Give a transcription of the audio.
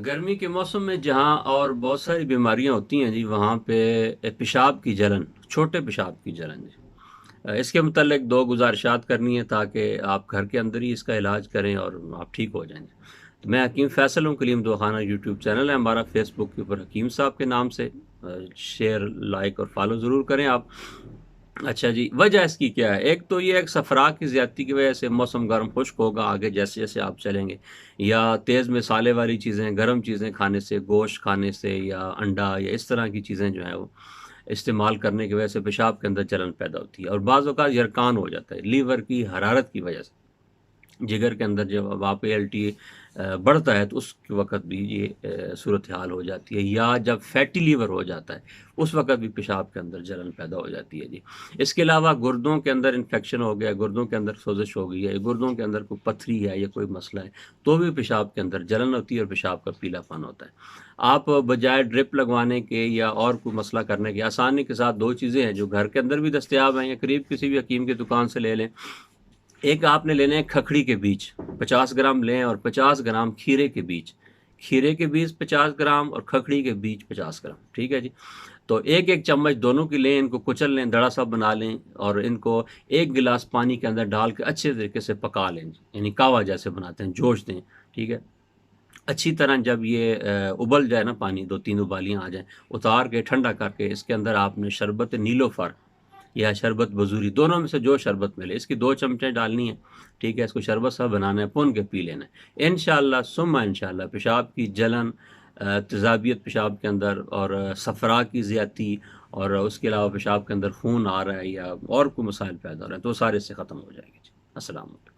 گرمی کے موسم میں جہاں اور بہت ساری بیماریاں ہوتی ہیں جی، وہاں پہ پیشاب کی جلن، چھوٹے پیشاب کی جلن جی، اس کے متعلق دو گزارشات کرنی ہے تاکہ آپ گھر کے اندر ہی اس کا علاج کریں اور آپ ٹھیک ہو جائیں گے۔ تو میں حکیم فیصل ہوں، کلیم دواخانہ یوٹیوب چینل ہے ہمارا، فیس بک کے اوپر حکیم صاحب کے نام سے شیئر، لائک اور فالو ضرور کریں آپ۔ اچھا جی، وجہ اس کی کیا ہے؟ ایک تو یہ ایک صفرا کی زیادتی کی وجہ سے موسم گرم خشک ہوگا آگے جیسے جیسے آپ چلیں گے، یا تیز مسالے والی چیزیں، گرم چیزیں کھانے سے، گوشت کھانے سے یا انڈا یا اس طرح کی چیزیں جو ہیں وہ استعمال کرنے کی وجہ سے پیشاب کے اندر جلن پیدا ہوتی ہے، اور بعض اوقات یرقان ہو جاتا ہے لیور کی حرارت کی وجہ سے۔ جگر کے اندر جب آپ ایل ٹی بڑھتا ہے تو اس وقت بھی یہ صورتحال ہو جاتی ہے، یا جب فیٹی لیور ہو جاتا ہے اس وقت بھی پیشاب کے اندر جلن پیدا ہو جاتی ہے جی۔ اس کے علاوہ گردوں کے اندر انفیکشن ہو گیا، گردوں کے اندر سوزش ہو گئی ہے، گردوں کے اندر کوئی پتھری ہے یا کوئی مسئلہ ہے تو بھی پیشاب کے اندر جلن ہوتی ہے اور پیشاب کا پیلا پن ہوتا ہے۔ آپ بجائے ڈرپ لگوانے کے یا اور کوئی مسئلہ کرنے کے، آسانی کے ساتھ دو چیزیں ہیں جو گھر کے اندر بھی دستیاب ہیں یا قریب کسی بھی حکیم کی دکان سے لے لیں۔ ایک آپ نے لینے ہیں کھکڑی کے بیج، 50 گرام لیں، اور 50 گرام کھیرے کے بیج، کھیرے کے بیج 50 گرام اور کھکڑی کے بیج 50 گرام، ٹھیک ہے جی۔ تو ایک ایک چمچ دونوں کی لیں، ان کو کچل لیں، دڑا سا بنا لیں، اور ان کو ایک گلاس پانی کے اندر ڈال کے اچھے طریقے سے پکا لیں، یعنی کہوہ جیسے بناتے ہیں، جوش دیں، ٹھیک ہے۔ اچھی طرح جب یہ ابل جائے نا، پانی 2-3 ابالیاں آ جائیں، اتار کے ٹھنڈا کر کے اس کے اندر آپ نے شربت نیلوفر یا شربت بزوری، دونوں میں سے جو شربت ملے، اس کی 2 چمچیں ڈالنی ہے، ٹھیک ہے۔ اس کو شربت سا بنانا ہے، پون کے پی لینا ہے، انشاءاللہ ثم انشاءاللہ پیشاب کی جلن، تیزابیت پیشاب کے اندر، اور صفرا کی زیادتی، اور اس کے علاوہ پیشاب کے اندر خون آ رہا ہے یا اور کوئی مسائل پیدا ہو رہے ہیں تو وہ سارے سے ختم ہو جائے گی جی۔ السلام علیکم۔